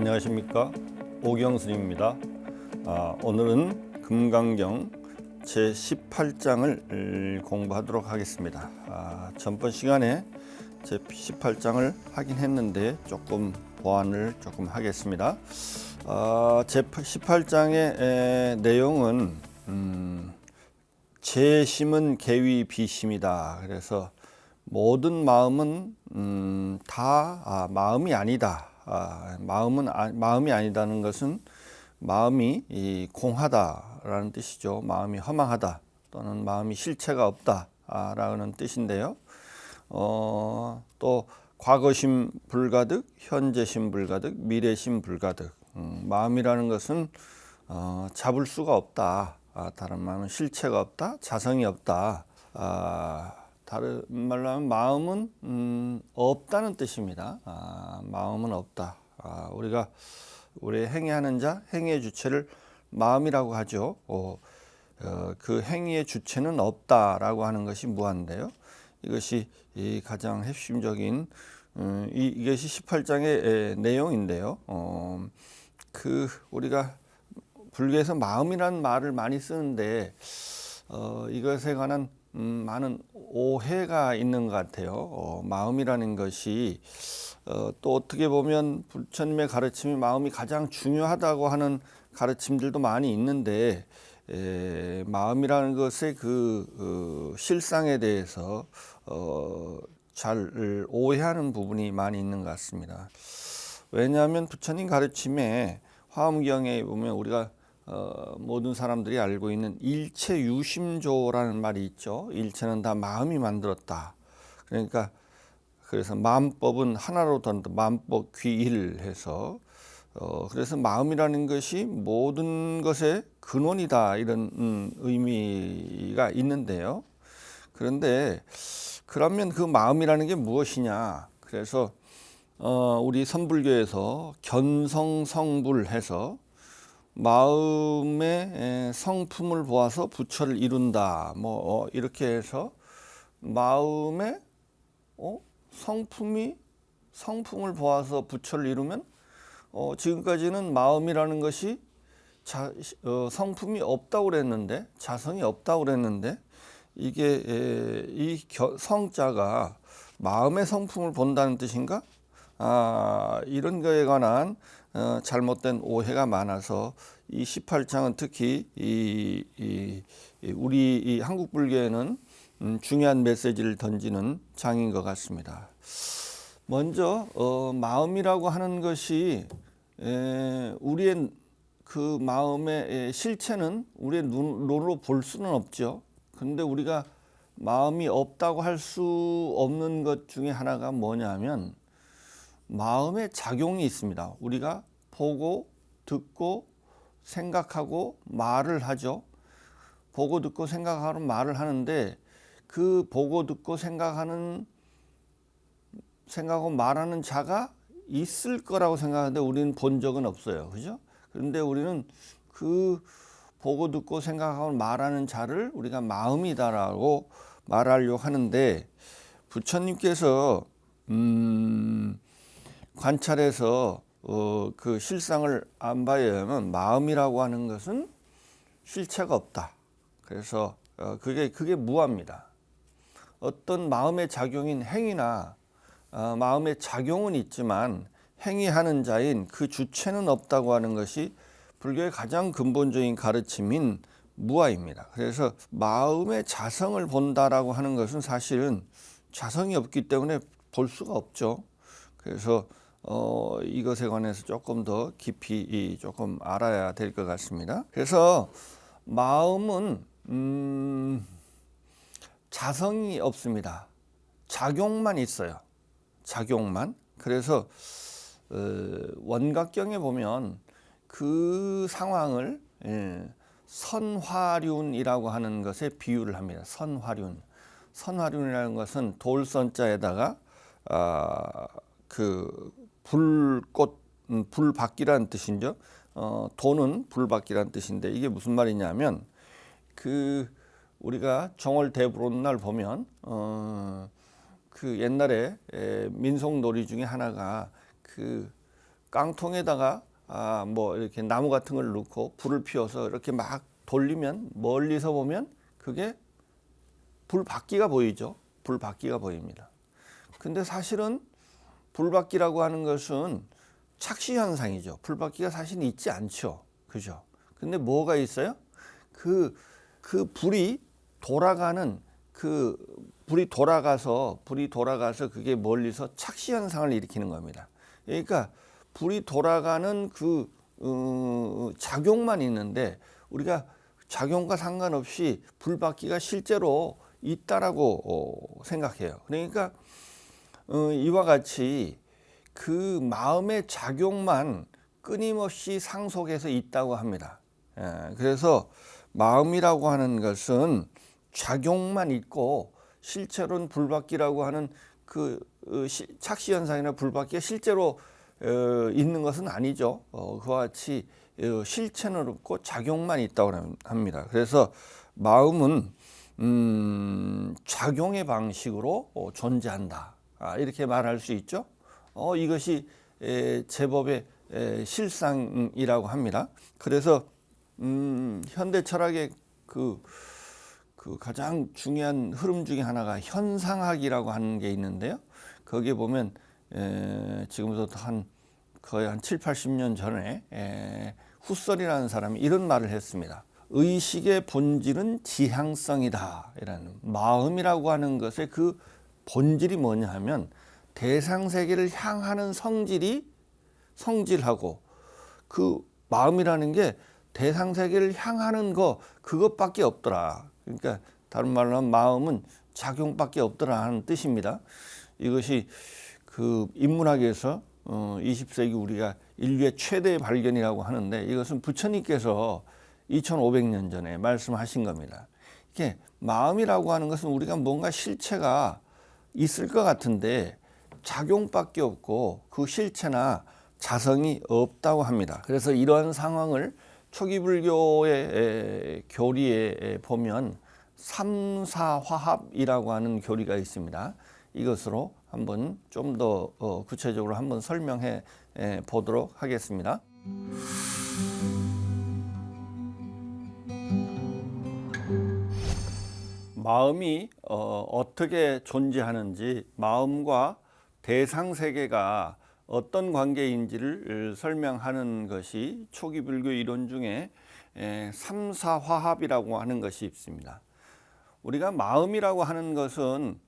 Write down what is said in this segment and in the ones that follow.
안녕하십니까, 오경순입니다. 오늘은 금강경 제18장을 공부하도록 하겠습니다. 전번 시간에 제18장을 하긴 했는데 조금 보완을 조금 하겠습니다. 제18장의 내용은 재심은 계위 비심이다. 그래서 모든 마음은 다 마음이 아니다. 마음이 아니다는 것은 마음이 공하다라는 뜻이죠. 마음이 허망하다 또는 마음이 실체가 없다라는 뜻인데요. 또 과거심 불가득, 현재심 불가득, 미래심 불가득. 마음이라는 것은 잡을 수가 없다. 다른 말은 실체가 없다, 자성이 없다. 다른 말로 하면 마음은 없다는 뜻입니다. 마음은 없다. 우리가 우리 행위하는 자, 행위의 주체를 마음이라고 하죠. 그 행위의 주체는 없다라고 하는 것이 무한인데요. 이것이 가장 핵심적인 이것이 18장의 내용인데요. 우리가 불교에서 마음이라는 말을 많이 쓰는데 이것에 관한 많은 오해가 있는 것 같아요. 마음이라는 것이 또 어떻게 보면 부처님의 가르침이 마음이 가장 중요하다고 하는 가르침들도 많이 있는데 마음이라는 것의 그 실상에 대해서 잘 오해하는 부분이 많이 있는 것 같습니다. 왜냐하면 부처님 가르침에 화엄경에 보면 우리가 모든 사람들이 알고 있는 일체 유심조라는 말이 있죠. 일체는 다 마음이 만들었다. 그러니까 그래서 마음법은 하나로 던다. 마음법 귀일해서 그래서 마음이라는 것이 모든 것의 근원이다, 이런 의미가 있는데요. 그런데 그러면 그 마음이라는 게 무엇이냐? 그래서 우리 선불교에서 견성성불해서 마음의 성품을 보아서 부처를 이룬다. 이렇게 해서 마음의 성품을 보아서 부처를 이루면 지금까지는 마음이라는 것이 성품이 없다고 그랬는데, 자성이 없다고 그랬는데, 이게 이 성자가 마음의 성품을 본다는 뜻인가? 이런 거에 관한 잘못된 오해가 많아서 이 18장은 특히 우리 한국 불교에는 중요한 메시지를 던지는 장인 것 같습니다. 먼저 마음이라고 하는 것이 우리의 그 마음의 실체는 우리의 눈으로 볼 수는 없죠. 그런데 우리가 마음이 없다고 할 수 없는 것 중에 하나가 뭐냐면 마음의 작용이 있습니다. 우리가 보고 듣고 생각하고 말을 하죠. 보고 듣고 생각하고 말을 하는데 그 보고 듣고 생각하고 말하는 자가 있을 거라고 생각하는데 우리는 본 적은 없어요. 그죠? 그런데 우리는 그 보고 듣고 생각하고 말하는 자를 우리가 마음이다라고 말하려고 하는데, 부처님께서 관찰해서 그 실상을 안 봐야면 마음이라고 하는 것은 실체가 없다. 그래서 그게 무합니다. 어떤 마음의 작용인 행위나 마음의 작용은 있지만 행위하는 자인 그 주체는 없다고 하는 것이 불교의 가장 근본적인 가르침인 무아입니다. 그래서 마음의 자성을 본다라고 하는 것은 사실은 자성이 없기 때문에 볼 수가 없죠. 그래서 이것에 관해서 조금 더 깊이 조금 알아야 될 것 같습니다. 그래서 마음은 자성이 없습니다. 작용만 있어요. 작용만. 그래서 원각경에 보면 그 상황을 선화륜이라고 하는 것에 비유를 합니다. 선화륜이라는 것은 돌선자에다가 그 불꽃, 불밖이라는 뜻이죠. 도는 불밖이라는 뜻인데 이게 무슨 말이냐면 우리가 정월대불 오는 날 보면 그 옛날에 민속놀이 중에 하나가 그 깡통에다가 뭐 이렇게 나무 같은 걸 넣고 불을 피워서 이렇게 막 돌리면 멀리서 보면 그게 불바퀴가 보이죠. 불바퀴가 보입니다. 근데 사실은 불바퀴라고 하는 것은 착시 현상이죠. 불바퀴가 사실 있지 않죠. 그죠? 근데 뭐가 있어요? 그 불이 돌아가는 불이 돌아가서 그게 멀리서 착시 현상을 일으키는 겁니다. 그러니까 불이 돌아가는 작용만 있는데 우리가 작용과 상관없이 불바퀴가 실제로 있다라고 생각해요. 그러니까 이와 같이 그 마음의 작용만 끊임없이 상속해서 있다고 합니다. 그래서 마음이라고 하는 것은 작용만 있고 실제로는 불바퀴라고 하는 착시 현상이나 불바퀴가 실제로 있는 것은 아니죠. 그와 같이 실체는 없고 작용만 있다고 합니다. 그래서 마음은 작용의 방식으로 존재한다. 이렇게 말할 수 있죠. 이것이 제법의 실상이라고 합니다. 그래서 현대 철학의 그 가장 중요한 흐름 중에 하나가 현상학이라고 하는 게 있는데요. 거기에 보면 지금부터 거의 한 7, 80년 전에 후설이라는 사람이 이런 말을 했습니다. 의식의 본질은 지향성이다. 이라는 마음이라고 하는 것의 그 본질이 뭐냐 하면 대상 세계를 향하는 성질하고 그 마음이라는 게 대상 세계를 향하는 그것밖에 없더라. 그러니까 다른 말로 하면 마음은 작용밖에 없더라 하는 뜻입니다. 이것이 인문학에서 20세기 우리가 인류의 최대의 발견이라고 하는데 이것은 부처님께서 2500년 전에 말씀하신 겁니다. 이게 마음이라고 하는 것은 우리가 뭔가 실체가 있을 것 같은데 작용밖에 없고 그 실체나 자성이 없다고 합니다. 그래서 이러한 상황을 초기 불교의 교리에 보면 삼사화합이라고 하는 교리가 있습니다. 이것으로 한번 좀 더 구체적으로 한번 설명해 보도록 하겠습니다. 마음이 어떻게 존재하는지, 마음과 대상 세계가 어떤 관계인지를 설명하는 것이 초기 불교 이론 중에 삼사화합이라고 하는 것이 있습니다. 우리가 마음이라고 하는 것은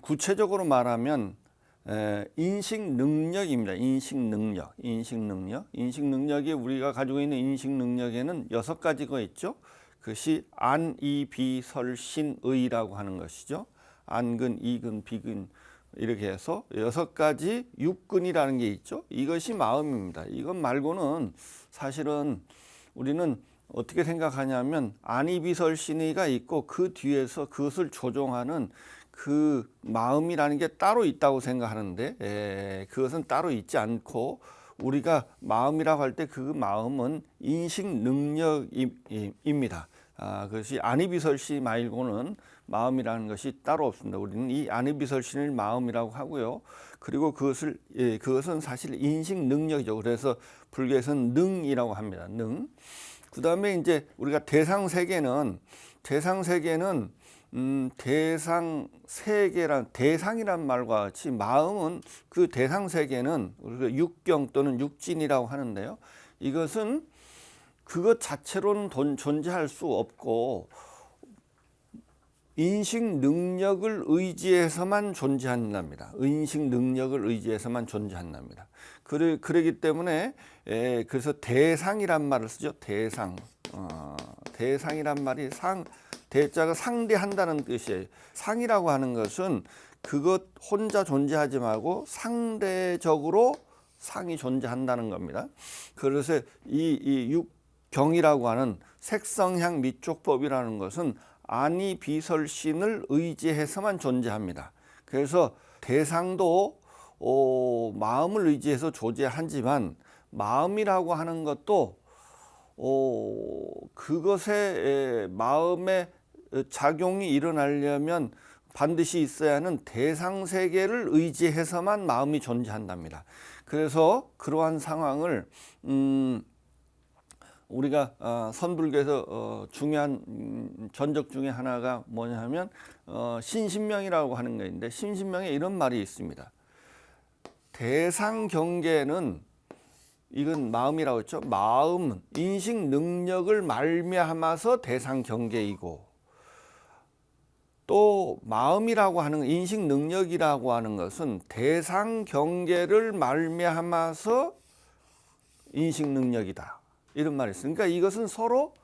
구체적으로 말하면 인식 능력입니다. 인식 능력이 우리가 가지고 있는 인식 능력에는 6가지가 있죠. 그것이 안, 이, 비, 설, 신, 의라고 하는 것이죠. 안근, 이근, 비근 이렇게 해서 6가지 육근이라는 게 있죠. 이것이 마음입니다. 이것 말고는 사실은 우리는 어떻게 생각하냐면 안이비설신의가 있고 그 뒤에서 그것을 조종하는 그 마음이라는 게 따로 있다고 생각하는데 그것은 따로 있지 않고 우리가 마음이라고 할 때 그 마음은 인식 능력입니다. 그것이 안이비설신 말고는 마음이라는 것이 따로 없습니다. 우리는 이 안이비설신을 마음이라고 하고요. 그리고 그것은 사실 인식 능력이죠. 그래서 불교에서는 능이라고 합니다. 능. 그 다음에 이제 우리가 대상이란 대상이란 말과 같이 마음은 그 대상 세계는 우리가 육경 또는 육진이라고 하는데요. 이것은 그것 자체로는 존재할 수 없고 인식 능력을 의지해서만 존재한답니다. 인식 능력을 의지해서만 존재한답니다. 그러기 때문에 그래서 대상이란 말을 쓰죠. 대상이란 말이 대자가 상대한다는 뜻이에요. 상이라고 하는 것은 그것 혼자 존재하지 말고 상대적으로 상이 존재한다는 겁니다. 그래서 이 육경이라고 하는 색성향 미촉법이라는 것은 안이 비설신을 의지해서만 존재합니다. 그래서 대상도 마음을 의지해서 존재하지만 마음이라고 하는 것도 그것의 마음의 작용이 일어나려면 반드시 있어야 하는 대상 세계를 의지해서만 마음이 존재한답니다. 그래서 그러한 상황을 우리가 선불교에서 중요한 전적 중에 하나가 뭐냐면 신신명이라고 하는 게 있는데, 신신명에 이런 말이 있습니다. 대상 경계는, 이건 마음이라고 했죠. 마음은 인식 능력을 말미암아서 대상 경계이고, 또 마음이라고 하는, 인식 능력이라고 하는 것은 대상 경계를 말미암아서 인식 능력이다, 이런 말이 있어요. 그러니까 이것은 서로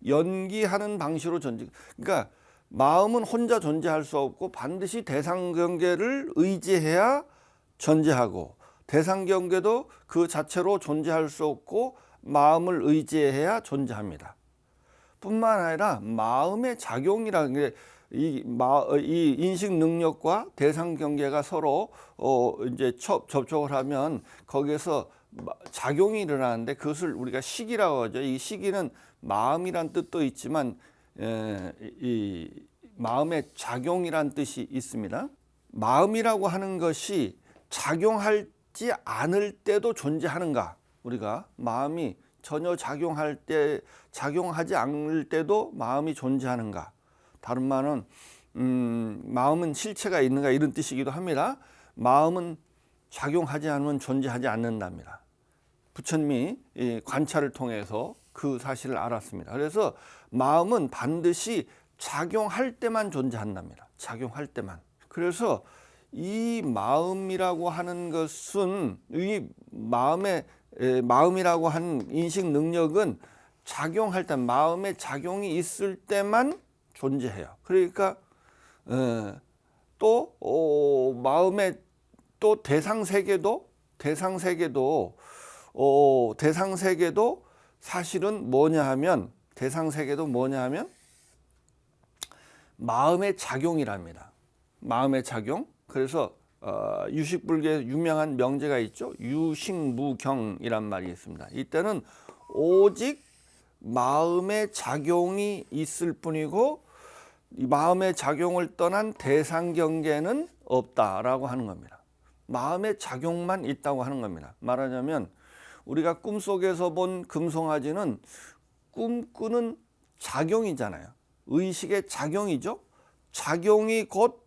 연기하는 방식으로 존재. 그러니까 마음은 혼자 존재할 수 없고 반드시 대상 경계를 의지해야 존재하고, 대상 경계도 그 자체로 존재할 수 없고 마음을 의지해야 존재합니다. 뿐만 아니라 마음의 작용이라는 게, 이 인식 능력과 대상 경계가 서로 이제 접촉을 하면 거기에서 작용이 일어나는데, 그것을 우리가 시기라고 하죠. 이 시기는 마음이란 뜻도 있지만 이 마음의 작용이란 뜻이 있습니다. 마음이라고 하는 것이 작용하지 않을 때도 존재하는가? 우리가 마음이 전혀 작용하지 않을 때도 마음이 존재하는가? 다른 말은 마음은 실체가 있는가, 이런 뜻이기도 합니다. 마음은 작용하지 않으면 존재하지 않는답니다. 부처님이 관찰을 통해서 그 사실을 알았습니다. 그래서 마음은 반드시 작용할 때만 존재한답니다. 작용할 때만. 그래서 이 마음이라고 하는 것은, 이 마음이라고 하는 인식 능력은 작용할 때, 마음의 작용이 있을 때만 존재해요. 그러니까 또 마음의 또 대상 세계도 사실은 뭐냐 하면, 대상 세계도 뭐냐 하면 마음의 작용이랍니다. 마음의 작용. 그래서 유식불교에 유명한 명제가 있죠. 유식무경이란 말이 있습니다. 이때는 오직 마음의 작용이 있을 뿐이고 이 마음의 작용을 떠난 대상 경계는 없다라고 하는 겁니다. 마음의 작용만 있다고 하는 겁니다. 말하자면 우리가 꿈속에서 본 금송아지는 꿈꾸는 작용이잖아요. 의식의 작용이죠. 작용이 곧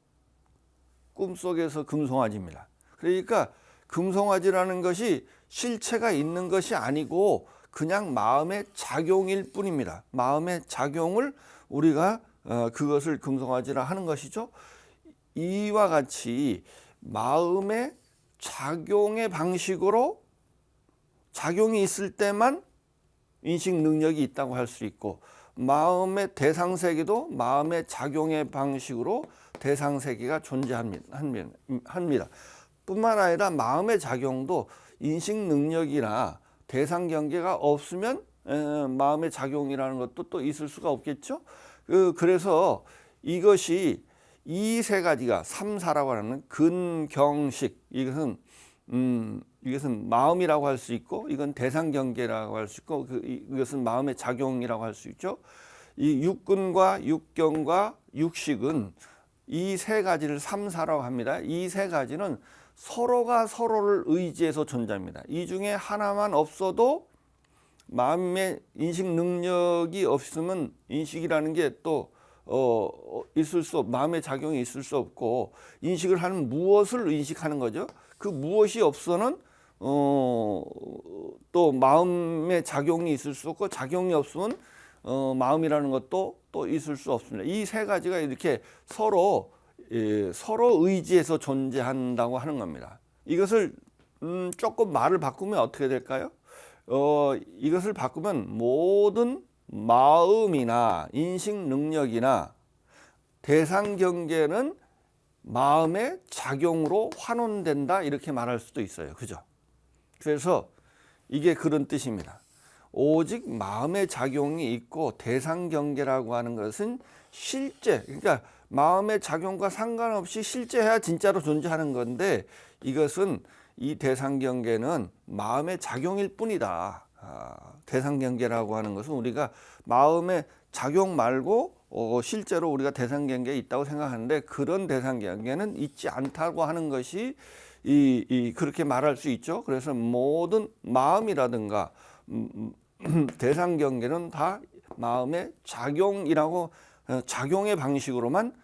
꿈속에서 금송아지입니다. 그러니까 금송아지라는 것이 실체가 있는 것이 아니고 그냥 마음의 작용일 뿐입니다. 마음의 작용을 우리가 그것을 금송아지라 하는 것이죠. 이와 같이 마음의 작용의 방식으로 작용이 있을 때만 인식 능력이 있다고 할 수 있고, 마음의 대상 세계도 마음의 작용의 방식으로 대상 세계가 존재합니다. 뿐만 아니라 마음의 작용도 인식 능력이나 대상 경계가 없으면 마음의 작용이라는 것도 또 있을 수가 없겠죠. 그래서 이것이 이 세 가지가 삼사라고 하는 근경식, 이것은 마음이라고 할 수 있고, 이건 대상 경계라고 할 수 있고, 이것은 마음의 작용이라고 할 수 있죠. 이 육근과 육경과 육식은 이 세 가지를 삼사라고 합니다. 이 세 가지는 서로가 서로를 의지해서 존재합니다. 이 중에 하나만 없어도 마음의 인식 능력이 없으면 인식이라는 게 또 마음의 작용이 있을 수 없고, 인식을 하는 무엇을 인식하는 거죠. 그 무엇이 없어는 또 마음의 작용이 있을 수 없고, 작용이 없으면 마음이라는 것도 또 있을 수 없습니다. 이 세 가지가 이렇게 서로 의지해서 존재한다고 하는 겁니다. 이것을 조금 말을 바꾸면 어떻게 될까요? 이것을 바꾸면 모든 마음이나 인식 능력이나 대상 경계는 마음의 작용으로 환원된다, 이렇게 말할 수도 있어요. 그죠? 그래서 이게 그런 뜻입니다. 오직 마음의 작용이 있고 대상 경계라고 하는 것은 실제, 그러니까 마음의 작용과 상관없이 실제해야 진짜로 존재하는 건데, 이것은 이 대상 경계는 마음의 작용일 뿐이다. 대상 경계라고 하는 것은 우리가 마음의 작용 말고 실제로 우리가 대상경계에 있다고 생각하는데 그런 대상경계는 있지 않다고 하는 것이 그렇게 말할 수 있죠. 그래서 모든 마음이라든가 대상경계는 다 마음의 작용이라고 작용의 방식으로만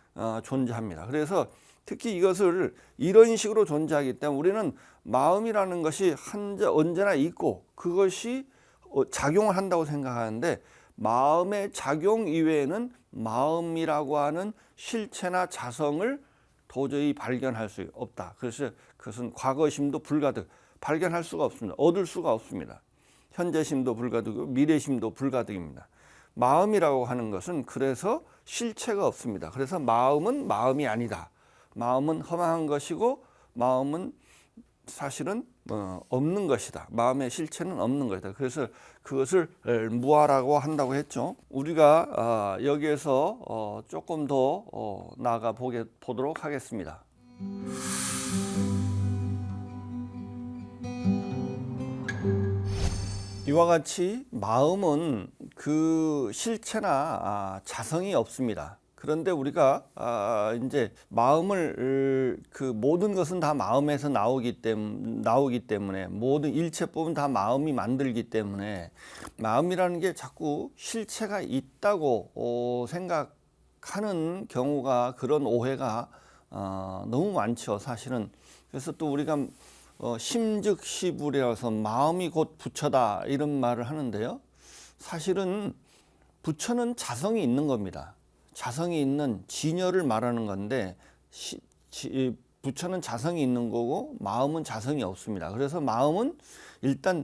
존재합니다. 그래서 특히 이것을 이런 식으로 존재하기 때문에 우리는 마음이라는 것이 언제나 있고 그것이 작용을 한다고 생각하는데 마음의 작용 이외에는 마음이라고 하는 실체나 자성을 도저히 발견할 수 없다. 그래서 그것은 과거심도 불가득, 발견할 수가 없습니다. 얻을 수가 없습니다. 현재심도 불가득이고 미래심도 불가득입니다. 마음이라고 하는 것은 그래서 실체가 없습니다. 그래서 마음은 마음이 아니다. 마음은 허망한 것이고 마음은 사실은 없는 것이다. 마음의 실체는 없는 것이다. 그래서 그것을 무아라고 한다고 했죠. 우리가 여기에서 조금 더 나아가 보도록 하겠습니다. 이와 같이 마음은 그 실체나 자성이 없습니다. 그런데 우리가 이제 마음을 그 모든 것은 다 마음에서 나오기 때문에 모든 일체법은 다 마음이 만들기 때문에 마음이라는 게 자꾸 실체가 있다고 생각하는 경우가, 그런 오해가 너무 많죠, 사실은. 그래서 또 우리가 심즉시불이라서 마음이 곧 부처다 이런 말을 하는데요. 사실은 부처는 자성이 있는 겁니다. 자성이 있는 진여를 말하는 건데 부처는 자성이 있는 거고 마음은 자성이 없습니다. 그래서 마음은 일단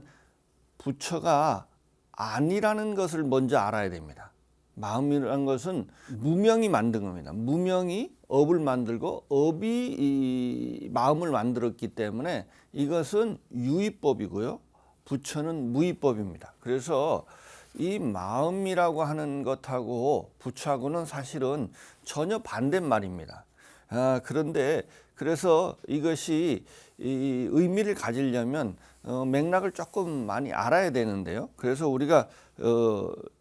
부처가 아니라는 것을 먼저 알아야 됩니다. 마음이라는 것은 무명이 만든 겁니다. 무명이 업을 만들고 업이 이 마음을 만들었기 때문에 이것은 유의법이고요. 부처는 무의법입니다. 그래서 이 마음이라고 하는 것하고 부처하고는 사실은 전혀 반대말입니다. 그런데 그래서 이것이 이 의미를 가지려면 맥락을 조금 많이 알아야 되는데요. 그래서 우리가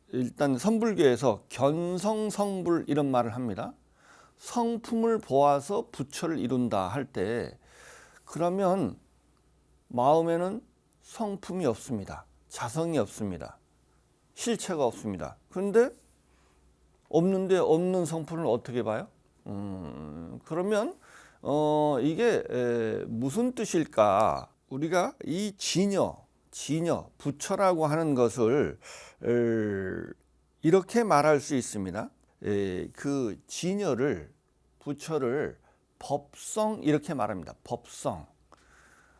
일단 선불교에서 견성성불 이런 말을 합니다. 성품을 보아서 부처를 이룬다 할 때 그러면 마음에는 성품이 없습니다. 자성이 없습니다. 실체가 없습니다. 그런데 없는데 없는 성품을 어떻게 봐요? 그러면 이게 무슨 뜻일까? 우리가 이 진여, 부처라고 하는 것을 이렇게 말할 수 있습니다. 그 진여를, 부처를 법성 이렇게 말합니다. 법성.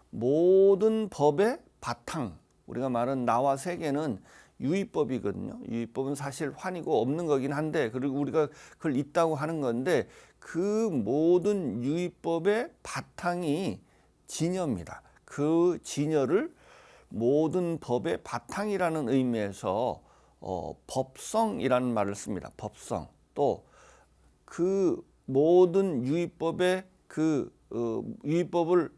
모든 법의 바탕. 우리가 말한 나와 세계는 유의법이거든요. 유의법은 사실 환이고 없는 거긴 한데, 그리고 우리가 그걸 있다고 하는 건데 그 모든 유의법의 바탕이 진여입니다. 그 진여를 모든 법의 바탕이라는 의미에서 법성이라는 말을 씁니다. 법성. 또 그 모든 유의법의 그 유의법을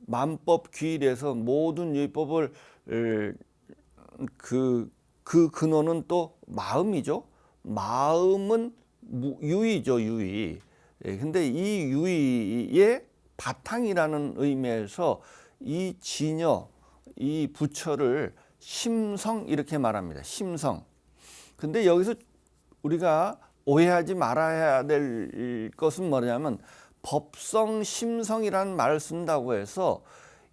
만법 귀일해서 모든 유의법을 그 근원은 또 마음이죠. 마음은 유의죠, 유의. 근데 이 유의의 바탕이라는 의미에서 이 진여, 이 부처를 심성 이렇게 말합니다. 심성. 근데 여기서 우리가 오해하지 말아야 될 것은 뭐냐면 법성, 심성이라는 말을 쓴다고 해서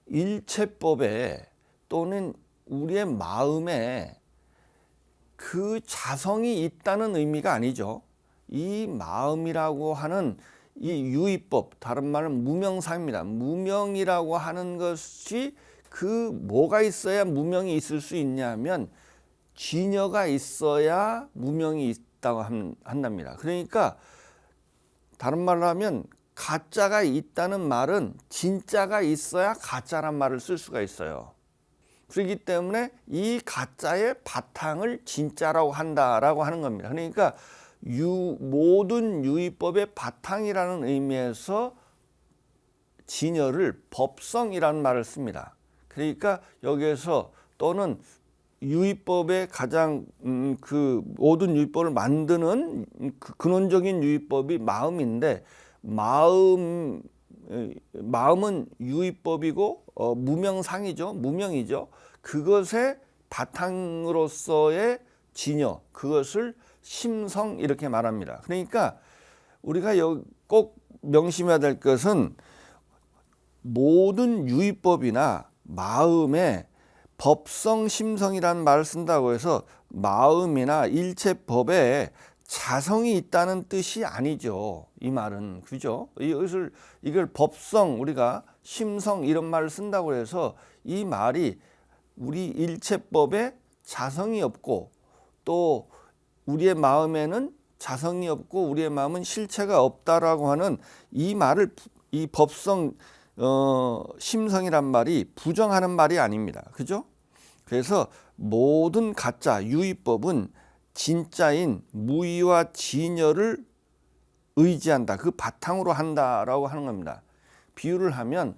일체법에 또는 우리의 마음에 그 자성이 있다는 의미가 아니죠. 이 마음이라고 하는 이 유의법, 다른 말은 무명사입니다. 무명이라고 하는 것이 그 뭐가 있어야 무명이 있을 수 있냐면 진여가 있어야 무명이 있다고 한답니다. 그러니까 다른 말로 하면 가짜가 있다는 말은 진짜가 있어야 가짜란 말을 쓸 수가 있어요. 그렇기 때문에 이 가짜의 바탕을 진짜라고 한다라고 하는 겁니다. 그러니까 모든 유의법의 바탕이라는 의미에서 진여를 법성이라는 말을 씁니다. 그러니까 여기에서 또는 유의법의 가장 그 모든 유의법을 만드는 그 근원적인 유의법이 마음인데 마음은 유의법이고 무명상이죠. 무명이죠. 그것의 바탕으로서의 진여, 그것을 심성 이렇게 말합니다. 그러니까 우리가 꼭 명심해야 될 것은 모든 유의법이나 마음에 법성 심성이라는 말을 쓴다고 해서 마음이나 일체법에 자성이 있다는 뜻이 아니죠. 이 말은 그죠? 이걸 법성 우리가 심성 이런 말을 쓴다고 해서 이 말이 우리 일체법에 자성이 없고 또 우리의 마음에는 자성이 없고 우리의 마음은 실체가 없다라고 하는 이 말을 이 법성 심성이란 말이 부정하는 말이 아닙니다. 그죠? 그래서 모든 가짜 유의법은 진짜인 무의와 진여를 의지한다. 그 바탕으로 한다라고 하는 겁니다. 비유를 하면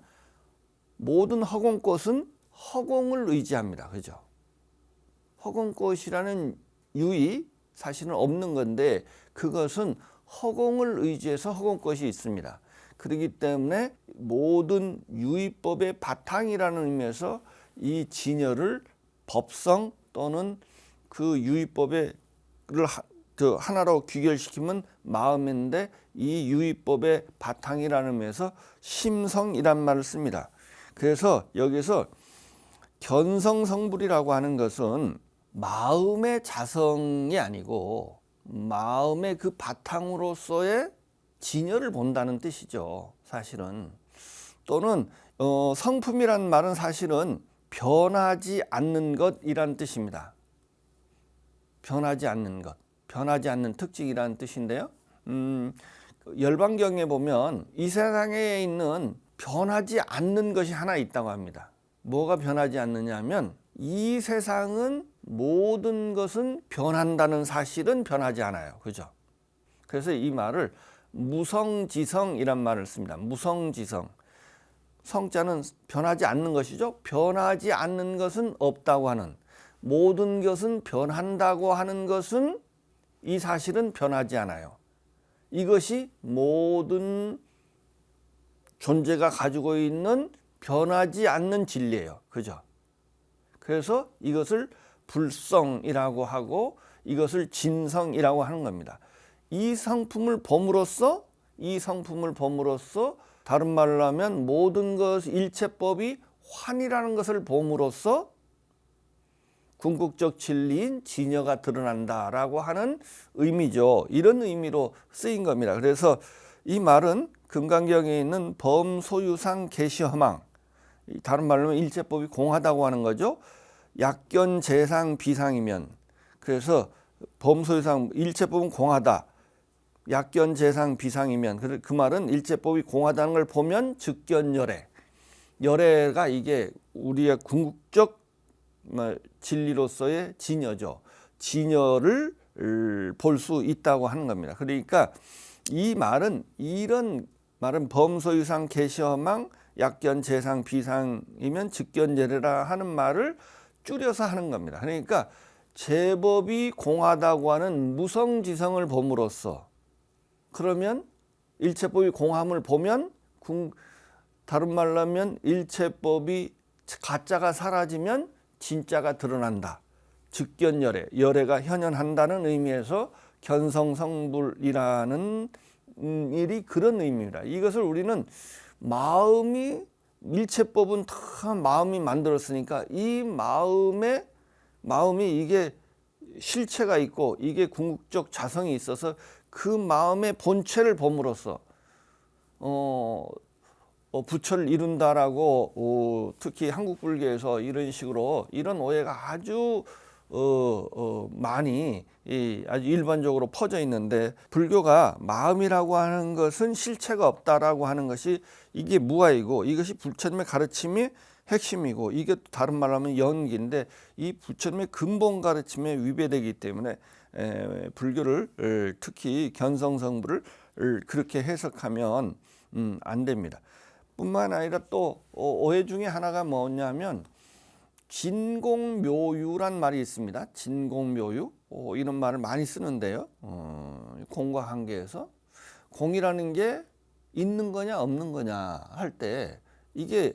모든 허공꽃은 허공을 의지합니다. 그죠? 허공꽃이라는 유의 사실은 없는 건데 그것은 허공을 의지해서 허공꽃이 있습니다. 그렇기 때문에 모든 유의법의 바탕이라는 의미에서 이 진여를 법성 또는 그 유의법의 하나로 귀결시키면 마음인데 이 유의법의 바탕이라는 의미에서 심성이란 말을 씁니다. 그래서 여기서 견성성불이라고 하는 것은 마음의 자성이 아니고 마음의 그 바탕으로서의 진여를 본다는 뜻이죠. 사실은. 또는 성품이란 말은 사실은 변하지 않는 것이란 뜻입니다. 변하지 않는 것, 변하지 않는 특징이라는 뜻인데요. 열반경에 보면 이 세상에 있는 변하지 않는 것이 하나 있다고 합니다. 뭐가 변하지 않느냐 하면 이 세상은 모든 것은 변한다는 사실은 변하지 않아요. 그죠? 그래서 이 말을 무성지성이란 말을 씁니다. 무성지성. 성자는 변하지 않는 것이죠. 변하지 않는 것은 없다고 하는, 모든 것은 변한다고 하는 것은 이 사실은 변하지 않아요. 이것이 모든 존재가 가지고 있는 변하지 않는 진리예요. 그죠? 그래서 이것을 불성이라고 하고 이것을 진성이라고 하는 겁니다. 이 성품을 범으로써 다른 말로 하면 모든 것 일체법이 환이라는 것을 범으로써 궁극적 진리인 진여가 드러난다라고 하는 의미죠. 이런 의미로 쓰인 겁니다. 그래서 이 말은 금강경에 있는 범소유상 계시허망, 다른 말로 하면 일체법이 공하다고 하는 거죠. 약견 재상 비상이면, 그래서 범소유상 일체법은 공하다, 약견 재상 비상이면, 그 말은 일체법이 공하다는 걸 보면 즉견열애, 열애가 이게 우리의 궁극적 진리로서의 진여죠. 진여를 볼 수 있다고 하는 겁니다. 그러니까 이 말은, 이런 말은 범소유상 계시허망 약견 재상 비상이면 즉견열애라 하는 말을 줄여서 하는 겁니다. 그러니까 제법이 공하다고 하는 무성지성을 봄으로써, 그러면 일체법이 공함을 보면, 다른 말로 하면 일체법이 가짜가 사라지면 진짜가 드러난다. 즉견열애, 열애가 현현한다는 의미에서 견성성불이라는 일이 그런 의미입니다. 이것을 우리는 마음이, 일체법은 다 마음이 만들었으니까 이 마음이 이게 실체가 있고 이게 궁극적 자성이 있어서 그 마음의 본체를 범으로써 부처를 이룬다라고 특히 한국 불교에서 이런 식으로 이런 오해가 아주 많이 아주 일반적으로 퍼져 있는데, 불교가 마음이라고 하는 것은 실체가 없다라고 하는 것이 이게 무아이고 이것이 부처님의 가르침이 핵심이고 이게 다른 말로 하면 연기인데 이 부처님의 근본 가르침에 위배되기 때문에 불교를 특히 견성성불을 그렇게 해석하면 안 됩니다. 뿐만 아니라 또 오해 중에 하나가 뭐냐면 진공묘유란 말이 있습니다. 진공묘유 이런 말을 많이 쓰는데요. 공과 관계에서 공이라는 게 있는 거냐 없는 거냐 할 때 이게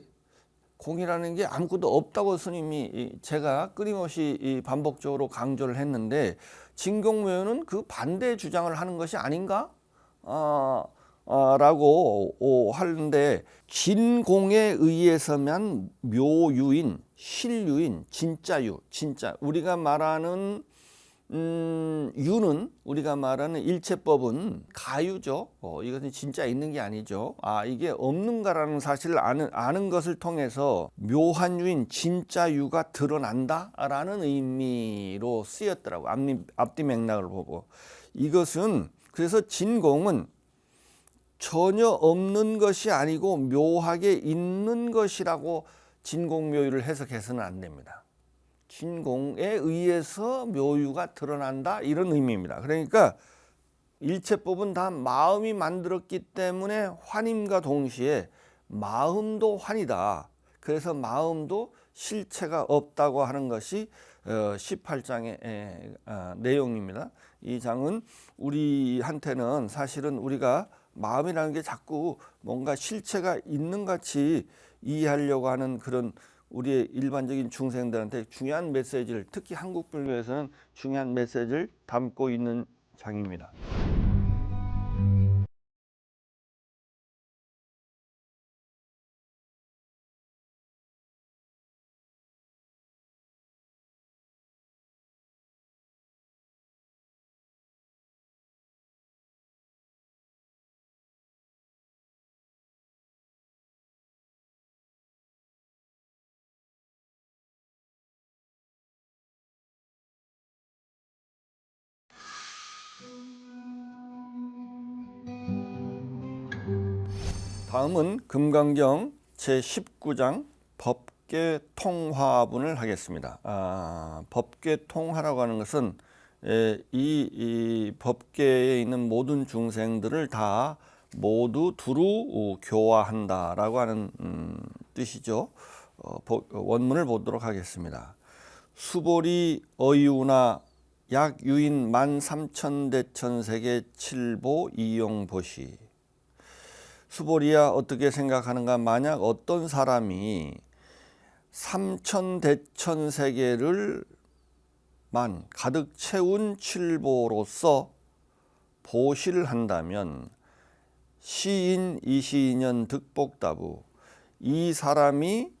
공이라는 게 아무것도 없다고 스님이 제가 끊임없이 반복적으로 강조를 했는데 진공묘유는 그 반대 주장을 하는 것이 아닌가? 라고 하는데 진공에 의해서만 묘유인 실유인 진짜유 진짜 우리가 말하는 유는 우리가 말하는 일체법은 가유죠. 이것은 진짜 있는 게 아니죠. 이게 없는가라는 사실을 아는 것을 통해서 묘한 유인 진짜 유가 드러난다라는 의미로 쓰였더라고. 앞뒤 맥락을 보고 이것은 그래서 진공은 전혀 없는 것이 아니고 묘하게 있는 것이라고 진공묘유를 해석해서는 안 됩니다. 진공에 의해서 묘유가 드러난다 이런 의미입니다. 그러니까 일체법은 다 마음이 만들었기 때문에 환임과 동시에 마음도 환이다. 그래서 마음도 실체가 없다고 하는 것이 18장의 내용입니다. 이 장은 우리한테는 사실은 우리가 마음이라는 게 자꾸 뭔가 실체가 있는 같이 이해하려고 하는 그런 우리의 일반적인 중생들한테 중요한 메시지를 특히 한국 불교에서는 중요한 메시지를 담고 있는 장입니다. 다음은 금강경 제19장 법계통화분을 하겠습니다. 법계통화라고 하는 것은 이 법계에 있는 모든 중생들을 다 모두 두루 교화한다라고 하는 뜻이죠. 원문을 보도록 하겠습니다. 수보리 어이우나 약유인 13,000대천세계 칠보 이용보시. 수보리야 어떻게 생각하는가? 만약 어떤 사람이 3,000대천세계를 가득 채운 칠보로서 보시를 한다면 시인 이시인연 득복다부 이 사람이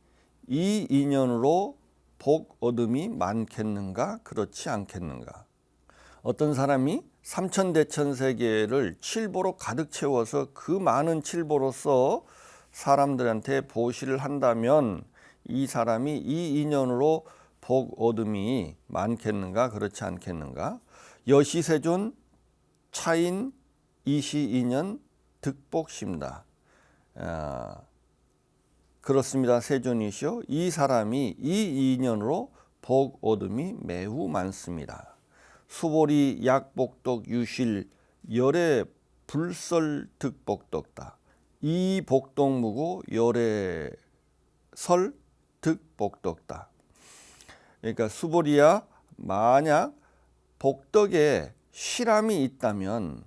이 인연으로 복 얻음이 많겠는가 그렇지 않겠는가. 어떤 사람이 3,000대천세계를 칠보로 가득 채워서 그 많은 칠보로서 사람들한테 보시를 한다면 이 사람이 이 인연으로 복 얻음이 많겠는가 그렇지 않겠는가. 여시세존 차인 이시인연 득복심다. 그렇습니다. 세존이시오. 이 사람이 이 인연으로 복 얻음이 매우 많습니다. 수보리 약복덕 유실 열애 불설 득복덕다. 이 복덕무고 열애 설 득복덕다. 그러니까 수보리야 만약 복덕에 실함이 있다면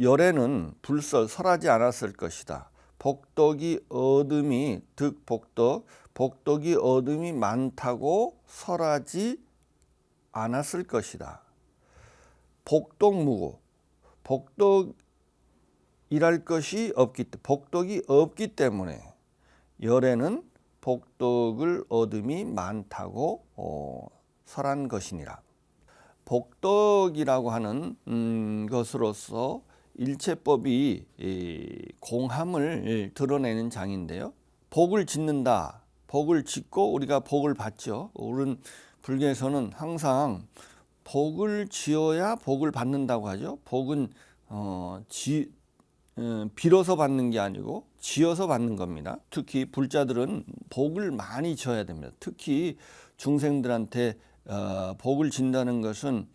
열애는 불설 설하지 않았을 것이다. 복덕이 얻음이 득복덕 복덕이 얻음이 많다고 설하지 않았을 것이다. 복덕무고 복덕이랄 것이 복덕이 없기 때문에 열애는 복덕을 얻음이 많다고 설한 것이니라. 복덕이라고 하는 것으로서 일체법이 공함을 드러내는 장인데요. 복을 짓는다. 복을 짓고 우리가 복을 받죠. 우리는 불교에서는 항상 복을 지어야 복을 받는다고 하죠. 복은 빌어서 받는 게 아니고 지어서 받는 겁니다. 특히 불자들은 복을 많이 지어야 됩니다. 특히 중생들한테 복을 진다는 것은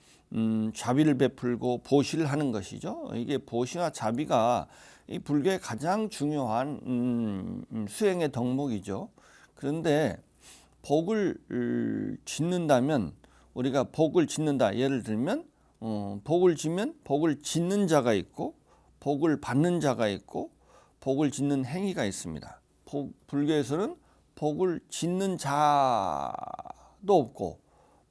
자비를 베풀고 보시를 하는 것이죠. 이게 보시와 자비가 이 불교의 가장 중요한 수행의 덕목이죠. 그런데 복을 짓는다면 우리가 복을 짓는다. 예를 들면 복을 지면 복을 짓는 자가 있고 복을 받는 자가 있고 복을 짓는 행위가 있습니다. 불교에서는 복을 짓는 자도 없고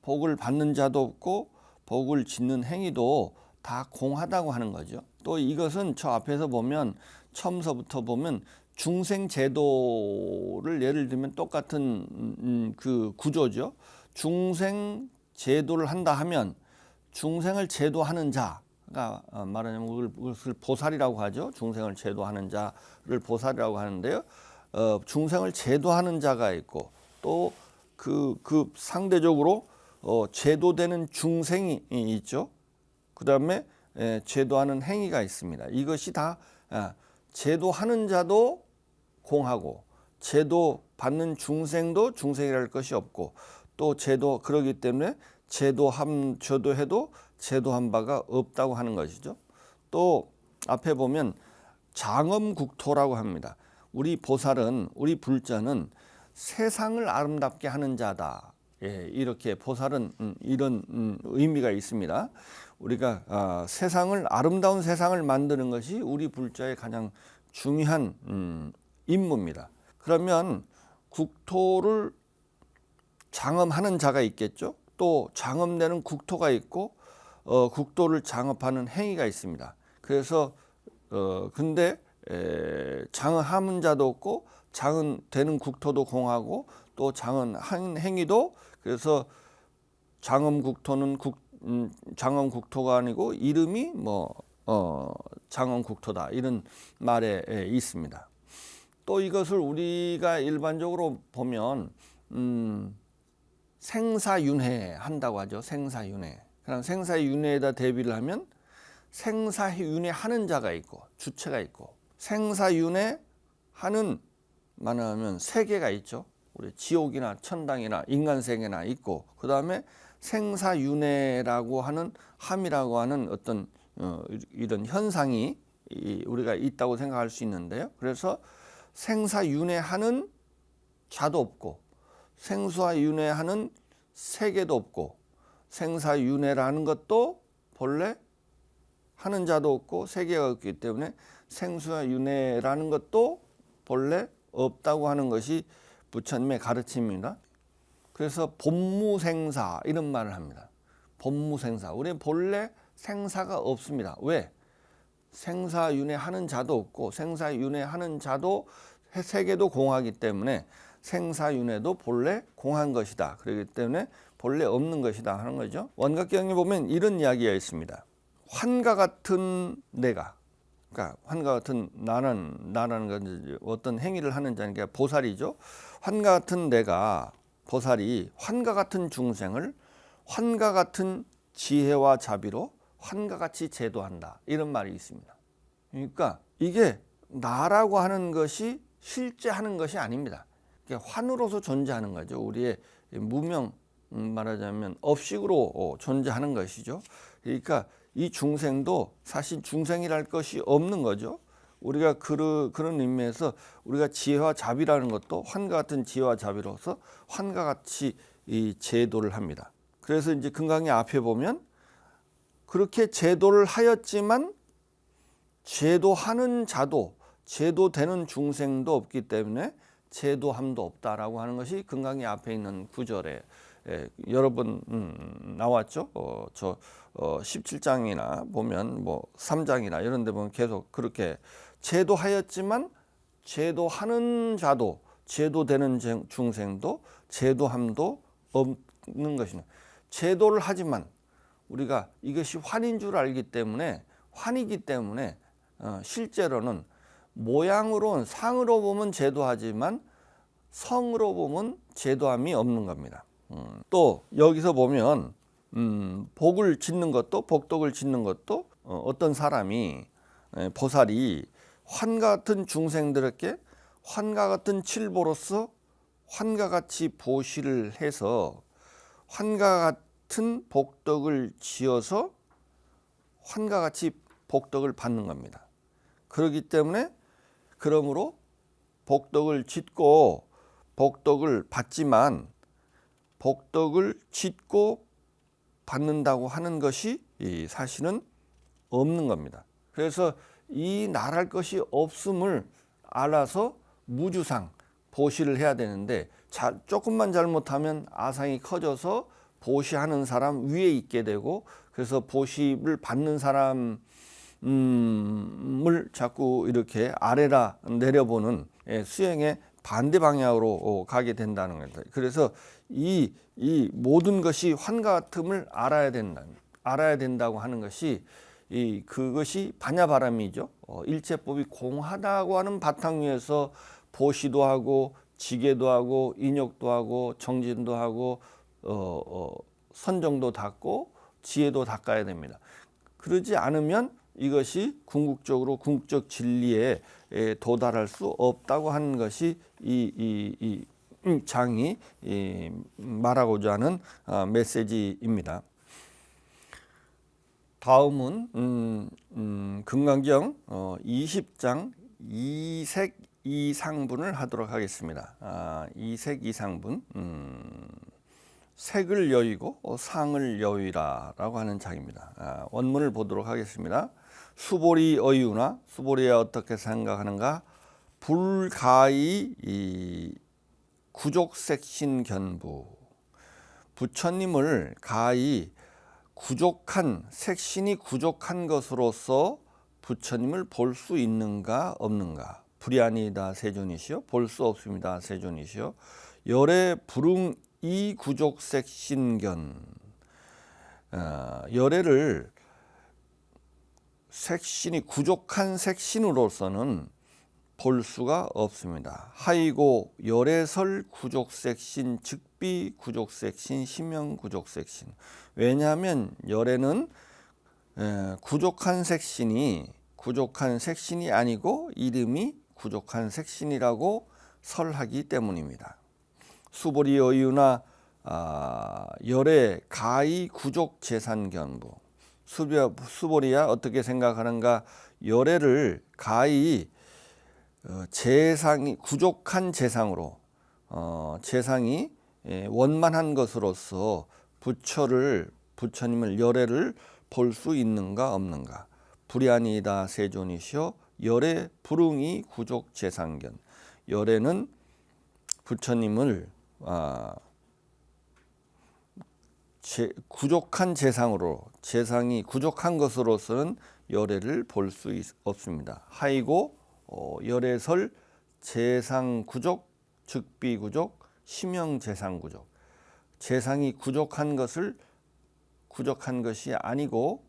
복을 받는 자도 없고 복을 짓는 행위도 다 공하다고 하는 거죠. 또 이것은 저 앞에서 보면 처음서부터 보면 중생 제도를 예를 들면 똑같은 그 구조죠. 중생 제도를 한다 하면 중생을 제도하는 자가 말하자면 그것을 보살이라고 하죠. 중생을 제도하는 자를 보살이라고 하는데요. 중생을 제도하는 자가 있고 또 그 상대적으로 제도되는 중생이 있죠. 그 다음에 제도하는 행위가 있습니다. 이것이 다 제도하는 자도 공하고 제도받는 중생도 중생이랄 것이 없고 또 그러기 때문에 제도해도 제도한 바가 없다고 하는 것이죠. 또 앞에 보면 장엄국토라고 합니다. 우리 보살은 우리 불자는 세상을 아름답게 하는 자다. 이렇게 보살은 이런 의미가 있습니다. 우리가 아름다운 세상을 만드는 것이 우리 불자의 가장 중요한 임무입니다. 그러면 국토를 장엄하는 자가 있겠죠. 또 장엄되는 국토가 있고 국토를 장엄하는 행위가 있습니다. 그래서 근데 장엄하는 자도 없고 장엄되는 국토도 공하고 또 장엄한 행위도 그래서 장엄국토는 장엄국토가 아니고 이름이 장엄국토다 이런 말에 있습니다. 또 이것을 우리가 일반적으로 보면 생사윤회 한다고 하죠. 생사윤회. 그럼 생사윤회에다 대비를 하면 생사윤회 하는 자가 있고 주체가 있고 생사윤회 하는 말하면 세계가 있죠. 우리 지옥이나 천당이나 인간세계나 있고 그 다음에 생사윤회라고 하는 함이라고 하는 어떤 이런 현상이 우리가 있다고 생각할 수 있는데요. 그래서 생사윤회하는 자도 없고 생사윤회하는 세계도 없고 생사윤회라는 것도 본래 하는 자도 없고 세계가 없기 때문에 생사윤회라는 것도 본래 없다고 하는 것이 부처님의 가르침입니다. 그래서 본무생사 이런 말을 합니다. 본무생사. 우리는 본래 생사가 없습니다. 왜? 생사윤회하는 자도 없고 생사윤회하는 자도 세계도 공하기 때문에 생사윤회도 본래 공한 것이다. 그렇기 때문에 본래 없는 것이다 하는 거죠. 원각경에 보면 이런 이야기가 있습니다. 환과 같은 내가, 그러니까 환과 같은 나라는 건 어떤 행위를 하는 자니까 보살이죠. 환과 같은 내가 보살이 환과 같은 중생을 환과 같은 지혜와 자비로 환과 같이 제도한다. 이런 말이 있습니다. 그러니까 이게 나라고 하는 것이 실제 하는 것이 아닙니다. 환으로서 존재하는 거죠. 우리의 무명 말하자면 업식으로 존재하는 것이죠. 그러니까 이 중생도 사실 중생이랄 것이 없는 거죠. 우리가 그런 의미에서 우리가 지혜와 자비라는 것도 환과 같은 지혜와 자비로서 환과 같이 이 제도를 합니다. 그래서 이제 금강의 앞에 보면 그렇게 제도를 하였지만 제도하는 자도 제도되는 중생도 없기 때문에 제도함도 없다라고 하는 것이 금강의 앞에 있는 구절에 여러 번 나왔죠. 17장이나 보면 3장이나 이런 데 보면 계속 그렇게 제도하였지만 제도하는 자도 제도되는 중생도 제도함도 없는 것이네. 제도를 하지만 우리가 이것이 환인 줄 알기 때문에 환이기 때문에 실제로는 모양으로는 상으로 보면 제도하지만 성으로 보면 제도함이 없는 겁니다. 또 여기서 보면 복을 짓는 것도 복덕을 짓는 것도 어떤 사람이 보살이 환과 같은 중생들에게 환과 같은 칠보로서 환과 같이 보시를 해서 환과 같은 복덕을 지어서 환과 같이 복덕을 받는 겁니다. 그렇기 때문에 그러므로 복덕을 짓고 복덕을 받지만 복덕을 짓고 받는다고 하는 것이 사실은 없는 겁니다. 그래서 이 나랄 것이 없음을 알아서 무주상 보시를 해야 되는데 조금만 잘못하면 아상이 커져서 보시하는 사람 위에 있게 되고, 그래서 보시를 받는 사람을 자꾸 이렇게 아래라 내려보는 수행의 반대 방향으로 가게 된다는 겁니다. 그래서 이 모든 것이 환과 같음을 알아야 된다고 하는 것이 그것이 반야바람이죠. 일체법이 공하다고 하는 바탕 위에서 보시도 하고 지계도 하고 인욕도 하고 정진도 하고 선정도 닦고 지혜도 닦아야 됩니다. 그러지 않으면 이것이 궁극적 진리에 도달할 수 없다고 하는 것이 이 장이 말하고자 하는 메시지입니다. 다음은 금강경 20장 이색 이상분을 하도록 하겠습니다. 이색 이상분, 색을 여의고 상을 여의라라고 하는 장입니다. 원문을 보도록 하겠습니다. 수보리 어이우나, 수보리야 어떻게 생각하는가? 불가히 구족색신견부, 부처님을 가히 색신이 구족한 것으로서 부처님을 볼 수 있는가 없는가? 불이아니다 세존이시여, 볼 수 없습니다 세존이시여. 열의 불응 이 구족색신견, 열애를 색신이 구족한 색신으로서는 볼 수가 없습니다. 하이고 열애설 구족색신 즉비 구족색신 심형 구족색신. 왜냐하면 열애는 구족한 색신이 아니고 이름이 구족한 색신이라고 설하기 때문입니다. 수보리 어유나 열애 가히 구족 재산견부. 수보리야 어떻게 생각하는가? 열애를 가히 재상이 구족한 재상으로, 재상이 원만한 것으로서 부처님을 열애를 볼 수 있는가 없는가? 불이아니다 세존이시여, 열애 불응이 구족 재상견. 열애는 부처님을 구족한 재상으로, 재상이 구족한 것으로서는 열애를 볼 수 없습니다. 하이고 열애설 재상 구족, 즉비 구족, 심형 재상 구족. 재상이 구족한 것이 아니고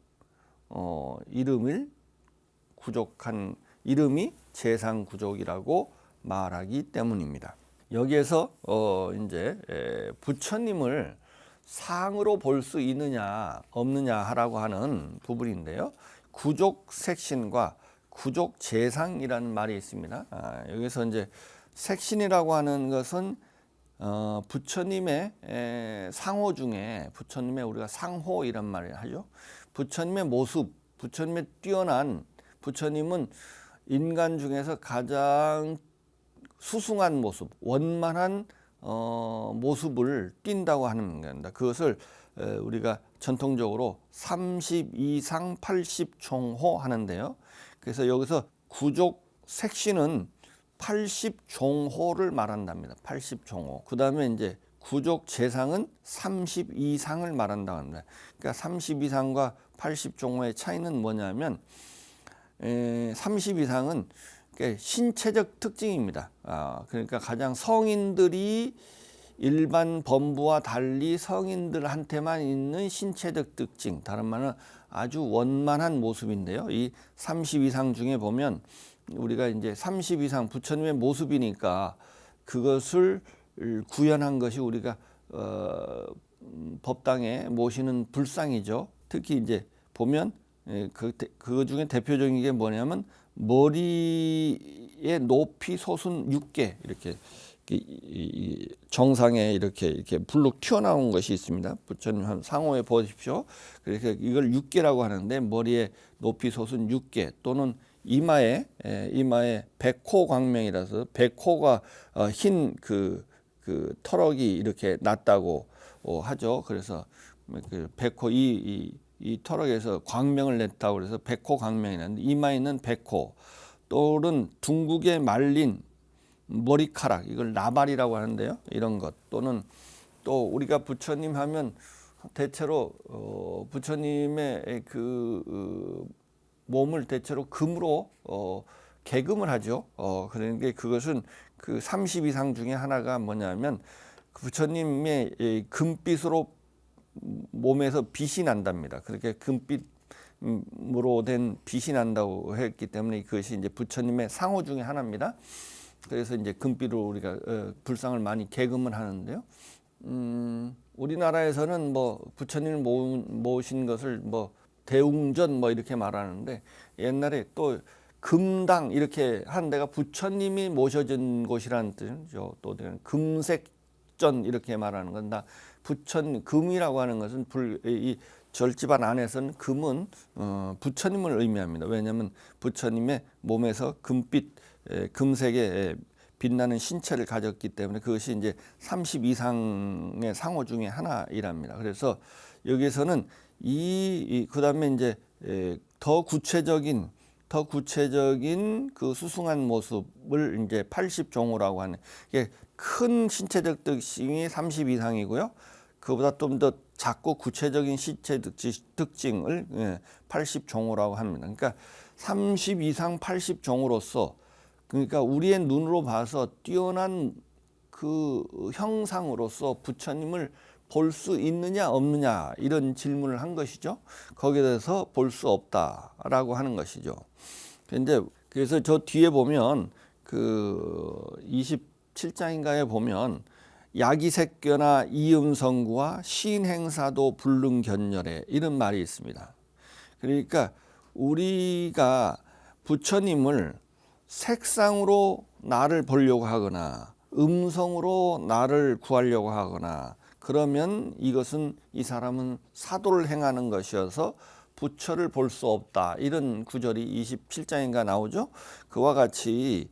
이름이 재상 구족이라고 말하기 때문입니다. 여기에서 이제 부처님을 상으로 볼 수 있느냐 없느냐 하라고 하는 부분인데요. 구족색신과 구족재상이라는 말이 있습니다. 여기서 이제 색신이라고 하는 것은 부처님의 상호 중에, 부처님의 우리가 상호 이란 말을 하죠. 부처님의 모습, 부처님의 뛰어난, 부처님은 인간 중에서 가장 수승한 모습, 원만한 모습을 띈다고 하는 겁니다. 그것을 우리가 전통적으로 32상 80종호 하는데요. 그래서 여기서 구족 색신은 80종호를 말한답니다. 80종호. 그 다음에 이제 구족 재상은 32상을 말한다고 합니다. 그러니까 32상과 80종호의 차이는 뭐냐면 32상은 신체적 특징입니다. 그러니까 가장 성인들이 일반 범부와 달리 성인들한테만 있는 신체적 특징, 다른 말은 아주 원만한 모습인데요. 이 32상 중에 보면 우리가 이제 32상 부처님의 모습이니까 그것을 구현한 것이 우리가 법당에 모시는 불상이죠. 특히 이제 보면 그 중에 대표적인 게 뭐냐면 머리의 높이 솟은 6개 이렇게 정상에 이렇게 불룩 튀어나온 것이 있습니다. 부처님 한 상호에 보십시오. 그래서 이걸 6개라고 하는데 머리에 높이 솟은 6개 또는 이마에 백호 광명이라서 백호가 흰 그 털럭이 이렇게 났다고 하죠. 그래서 그 백호 이 터럭에서 광명을 냈다고 그래서 백호 광명이라는데 이마에 있는 백호 또는 둥국에 말린 머리카락 이걸 나발이라고 하는데요. 이런 것 또는 또 우리가 부처님 하면 대체로 부처님의 그 몸을 대체로 금으로 개금을 하죠. 그러니까 그것은 그 30 이상 중에 하나가 뭐냐면 부처님의 이 금빛으로 몸에서 빛이 난답니다. 그렇게 금빛으로 된 빛이 난다고 했기 때문에 그것이 이제 부처님의 상호 중에 하나입니다. 그래서 이제 금빛으로 우리가 불상을 많이 개금을 하는데요. 우리나라에서는 뭐 부처님을 모신 것을 뭐 대웅전 뭐 이렇게 말하는데 옛날에 또 금당 이렇게 한 데가 부처님이 모셔진 곳이라는 뜻이죠. 또 금색전 이렇게 말하는 건 다 금이라고 하는 것은 이 절집안 안에서는 금은 부처님을 의미합니다. 왜냐하면 부처님의 몸에서 금색의 빛나는 신체를 가졌기 때문에 그것이 이제 30 이상의 상호 중에 하나이랍니다. 그래서 여기서는 그다음에 이제 더 구체적인 그 수승한 모습을 이제 80종호라고 하는 이게 큰 신체적 특징이 30 이상이고요. 그보다 좀 더 작고 구체적인 신체 특징을 80종호라고 합니다. 그러니까 30 이상 80종호로서 그러니까 우리의 눈으로 봐서 뛰어난 그 형상으로서 부처님을 볼 수 있느냐 없느냐 이런 질문을 한 것이죠. 거기에 대해서 볼 수 없다라고 하는 것이죠. 그래서 저 뒤에 보면 그 27장인가에 보면 야기색견나 이음성구와 시인행사도 불능견열에 이런 말이 있습니다. 그러니까 우리가 부처님을 색상으로 나를 보려고 하거나 음성으로 나를 구하려고 하거나 그러면 이것은 이 사람은 사도를 행하는 것이어서 부처를 볼 수 없다. 이런 구절이 27장인가 나오죠. 그와 같이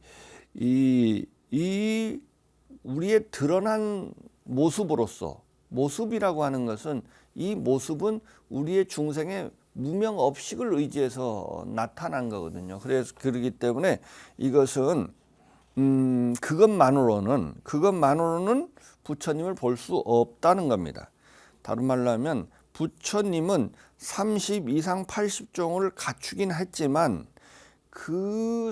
우리의 드러난 모습으로서 모습이라고 하는 것은 이 모습은 우리의 중생의 무명업식을 의지해서 나타난 거거든요. 그래서 그렇기 때문에 이것은 그것만으로는 부처님을 볼 수 없다는 겁니다. 다른 말로 하면 부처님은 30 이상 80종을 갖추긴 했지만 그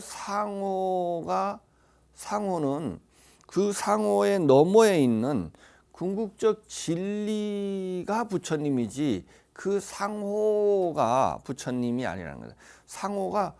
상호는 그 상호의 너머에 있는 궁극적 진리가 부처님이지 그 상호가 부처님이 아니라는 거예요. 상호가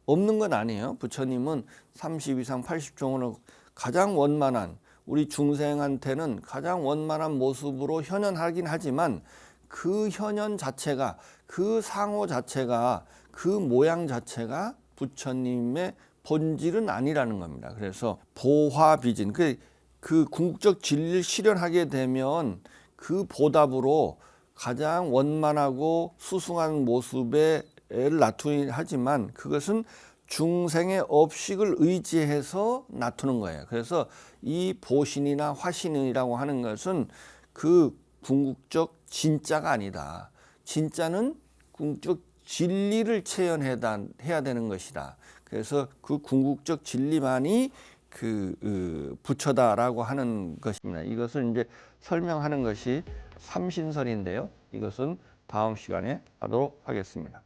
없는 건 아니에요. 부처님은 30 이상 80종으로 가장 원만한 우리 중생한테는 가장 원만한 모습으로 현현하긴 하지만 그 현현 자체가 그 상호 자체가 그 모양 자체가 부처님의 본질은 아니라는 겁니다. 그래서 보화비진 그 궁극적 진리를 실현하게 되면 그 보답으로 가장 원만하고 수승한 모습에 나타나긴 하지만 그것은 중생의 업식을 의지해서 나타는 거예요. 그래서 이 보신이나 화신이라고 하는 것은 그 궁극적 진짜가 아니다. 진짜는 궁극적 진리를 체현해야 되는 것이다. 그래서 그 궁극적 진리만이 그 부처다라고 하는 것입니다. 이것을 이제 설명하는 것이 삼신설인데요. 이것은 다음 시간에 하도록 하겠습니다.